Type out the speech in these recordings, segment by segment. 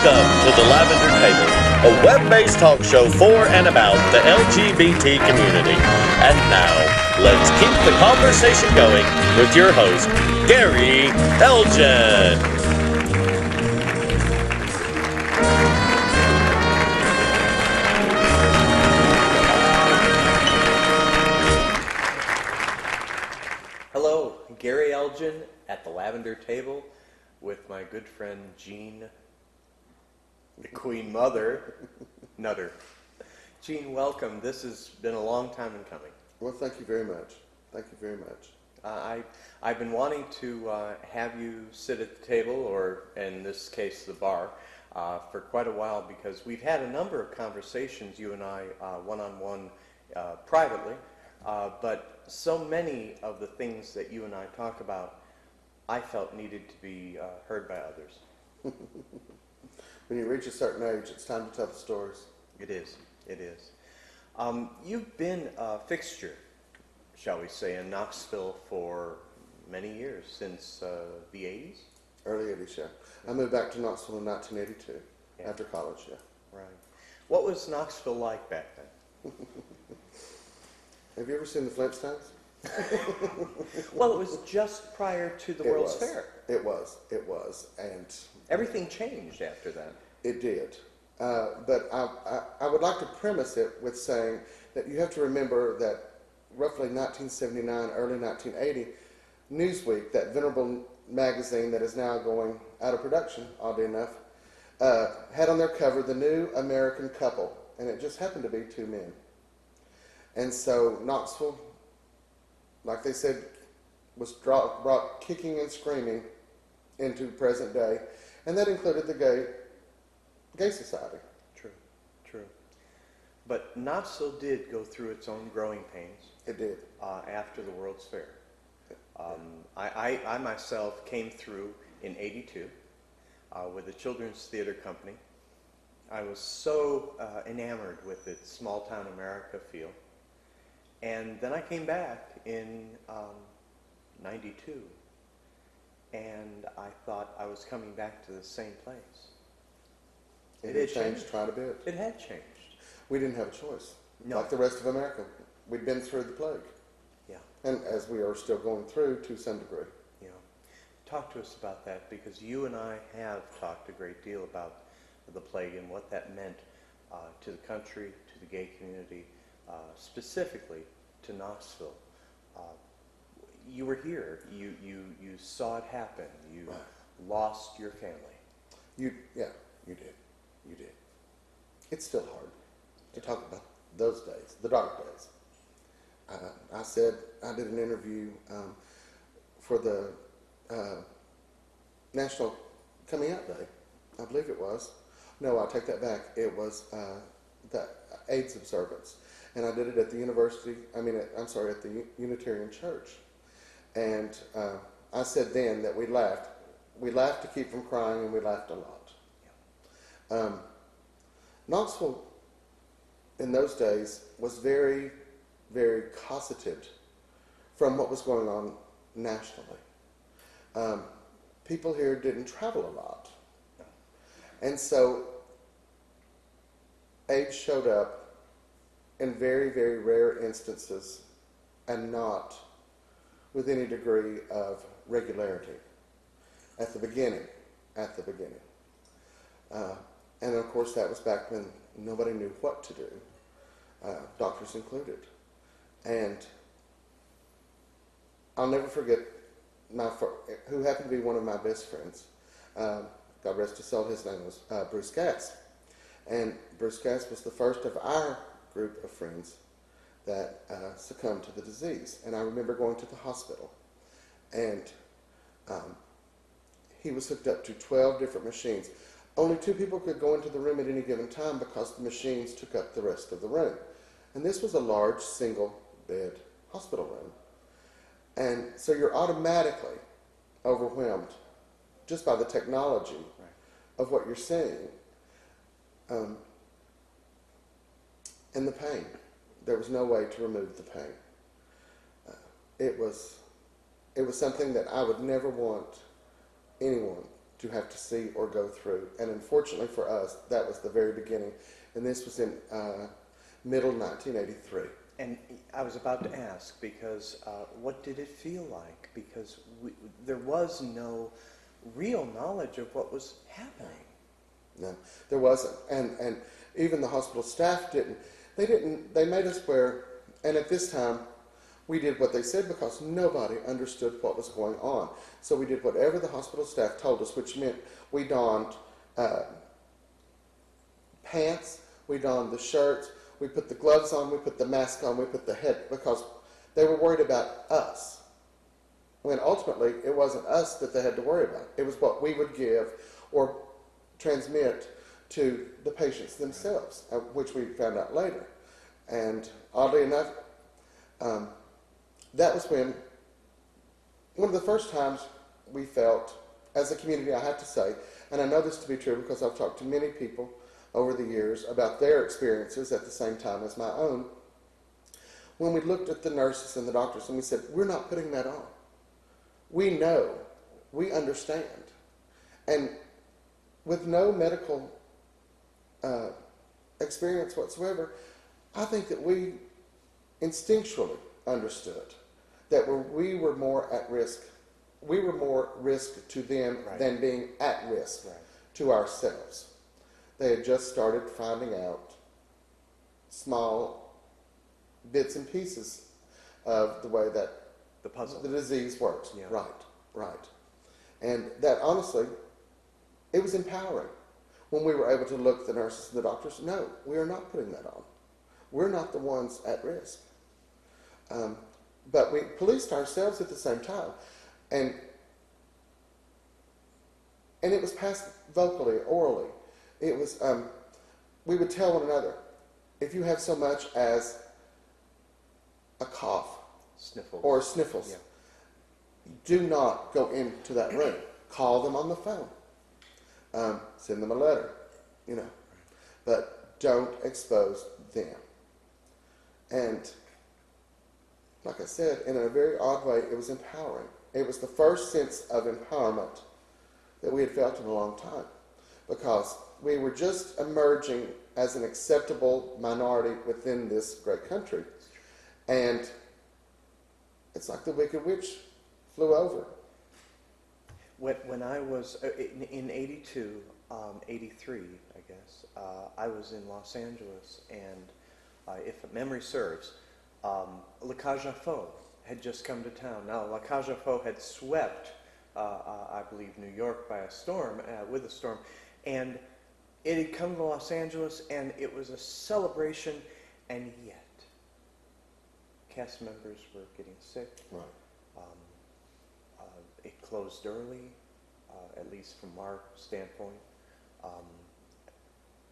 Welcome to the Lavender Table, a web-based talk show for and about the LGBT community. And now, let's keep the conversation going with your host, Gary Elgin. Hello, Gary Elgin at the Lavender Table with my good friend Jean, the Queen Mother, Nutter. Jean, welcome. This has been a long time in coming. Well, thank you very much. Thank you very much. I've been wanting to have you sit at the table, or in this case the bar, for quite a while, because we've had a number of conversations, you and I, one-on-one, privately, but so many of the things that you and I talk about I felt needed to be heard by others. When you reach a certain age, it's time to tell the stories. It is. It is. You've been a fixture, shall we say, in Knoxville for many years, since the 80s? Early 80s, yeah. I moved back to Knoxville in 1982, after college, yeah. Right. What was Knoxville like back then? Have you ever seen the Flintstones? Well, it was just prior to the World's Fair. It was, and everything changed after that. It did. But I would like to premise it with saying that you have to remember that roughly 1979, early 1980, Newsweek, that venerable magazine that is now going out of production, oddly enough, had on their cover the new American couple, and it just happened to be two men. And so Knoxville, like they said, was brought kicking and screaming into present day, and that included the gay society. True. But Knoxville did go through its own growing pains. It did. After the World's Fair. I myself came through in '82 with the Children's Theater Company. I was so enamored with its small-town America feel. And then I came back in '92, and I thought I was coming back to the same place. It had changed quite a bit. It had changed. We didn't have a choice. No. Like the rest of America. We'd been through the plague. Yeah. And as we are still going through to some degree. Yeah. Talk to us about that, because you and I have talked a great deal about the plague and what that meant to the country, to the gay community, specifically to Knoxville. You were here. You saw it happen. You lost your family. You did. It's still hard to talk about those days, the dark days. I did an interview for the National Coming Out Day. I believe it was. No, I take that back. It was the AIDS observance. And I did it at the at the Unitarian Church. And I said then that we laughed. We laughed to keep from crying, and we laughed a lot. Knoxville, in those days, was very, very cosseted from what was going on nationally. People here didn't travel a lot. And so AIDS showed up in very, very rare instances, and not with any degree of regularity at the beginning. And of course that was back when nobody knew what to do, doctors included. And I'll never forget who happened to be one of my best friends. God rest his soul, his name was Bruce Cass. And Bruce Cass was the first of our group of friends that succumbed to the disease. And I remember going to the hospital, and he was hooked up to 12 different machines. Only 2 people could go into the room at any given time because the machines took up the rest of the room. And this was a large single-bed hospital room. And so you're automatically overwhelmed just by the technology of what you're seeing. And the pain. There was no way to remove the pain. It was something that I would never want anyone to have to see or go through. And unfortunately for us, that was the very beginning. And this was in middle 1983. And I was about to ask, because what did it feel like? Because there was no real knowledge of what was happening. No, there wasn't. And even the hospital staff didn't. They made us wear, and at this time, we did what they said because nobody understood what was going on. So we did whatever the hospital staff told us, which meant we donned pants, we donned the shirts, we put the gloves on, we put the mask on, we put the head, because they were worried about us. When ultimately, it wasn't us that they had to worry about. It was what we would give or transmit to the patients themselves, which we found out later. And oddly enough, that was when one of the first times we felt, as a community, I have to say, and I know this to be true because I've talked to many people over the years about their experiences at the same time as my own, when we looked at the nurses and the doctors and we said, we're not putting that on. We know, we understand. And with no medical experience whatsoever, I think that we instinctually understood that we were more at risk. We were more risk to them than being at risk to ourselves. They had just started finding out small bits and pieces of the way that the disease works. Yeah. Right. And that, honestly, it was empowering when we were able to look at the nurses and the doctors. No, we are not putting that on. We're not the ones at risk. But we policed ourselves at the same time. And it was passed vocally, orally. It was, we would tell one another, if you have so much as a cough or sniffles, do not go into that room. Call them on the phone. Send them a letter, but don't expose them. And like I said, in a very odd way, it was empowering. It was the first sense of empowerment that we had felt in a long time, because we were just emerging as an acceptable minority within this great country. And it's like the Wicked Witch flew over. When I was in 82, 83, I guess, I was in Los Angeles, and if memory serves, La Cage aux Folles had just come to town. Now, La Cage aux Folles had swept, I believe, New York by a storm, with a storm, and it had come to Los Angeles, and it was a celebration, and yet cast members were getting sick. Right. It closed early, at least from our standpoint.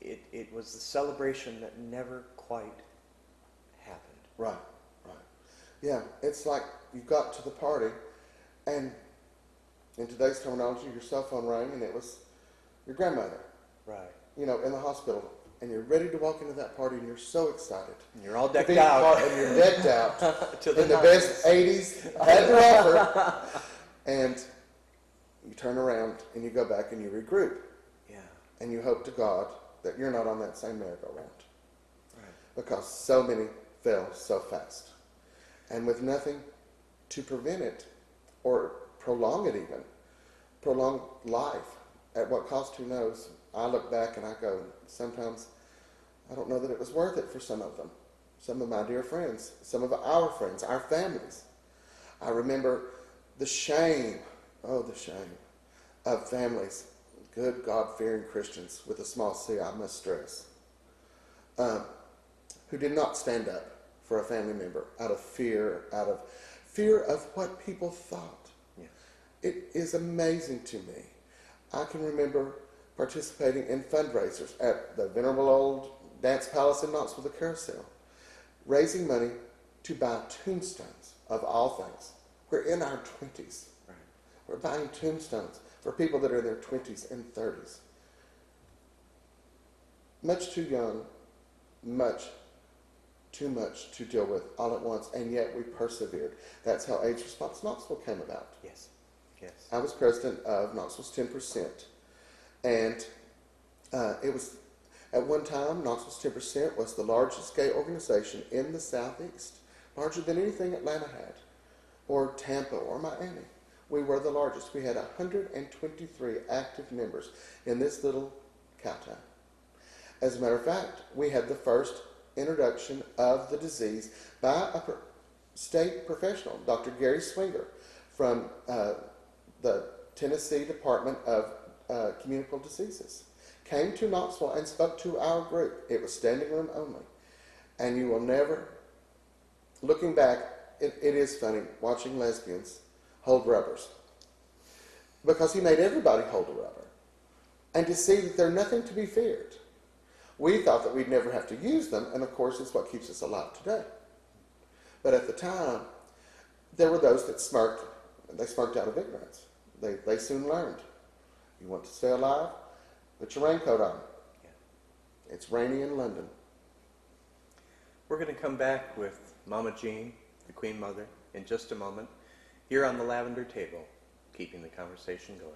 It was the celebration that never quite happened. Right. Yeah, it's like you got to the party, and in today's terminology, your cell phone rang, and it was your grandmother. Right. In the hospital, and you're ready to walk into that party, and you're so excited. And you're all decked out. And you're decked out to the in the best 80s had to offer. And you turn around, and you go back, and you regroup. Yeah. And you hope to God that you're not on that same merry-go-round. Right. Because so many fell so fast. And with nothing to prevent it, or prolong it even, prolong life, at what cost, who knows? I look back and I go, sometimes I don't know that it was worth it for some of them. Some of my dear friends, some of our friends, our families. I remember the shame of families, good God-fearing Christians with a small c, I must stress, who did not stand up for a family member out of fear of what people thought. Yeah. It is amazing to me. I can remember participating in fundraisers at the venerable old Dance Palace in Knoxville, the Carousel, raising money to buy tombstones, of all things. We're in our 20s. Right. We're buying tombstones for people that are in their 20s and 30s. Much too young, much too much to deal with all at once, and yet we persevered. That's how AIDS Response Knoxville came about. Yes. Yes. I was president of Knoxville's 10%. And it was, at one time, Knoxville's 10% was the largest gay organization in the Southeast, larger than anything Atlanta had, or Tampa, or Miami. We were the largest. We had 123 active members in this little cowtown. As a matter of fact, we had the first introduction of the disease by a state professional, Dr. Gary Swinger, from the Tennessee Department of Communicable Diseases. Came to Knoxville and spoke to our group. It was standing room only. And you will never, looking back, it is funny watching lesbians hold rubbers. Because he made everybody hold a rubber. And to see that they're nothing to be feared. We thought that we'd never have to use them, and of course it's what keeps us alive today. But at the time, there were those that smirked. They smirked out of ignorance. They soon learned. You want to stay alive? Put your raincoat on. Yeah. It's rainy in London. We're going to come back with Mama Jean, the Queen Mother, in just a moment, here on the Lavender Table, keeping the conversation going.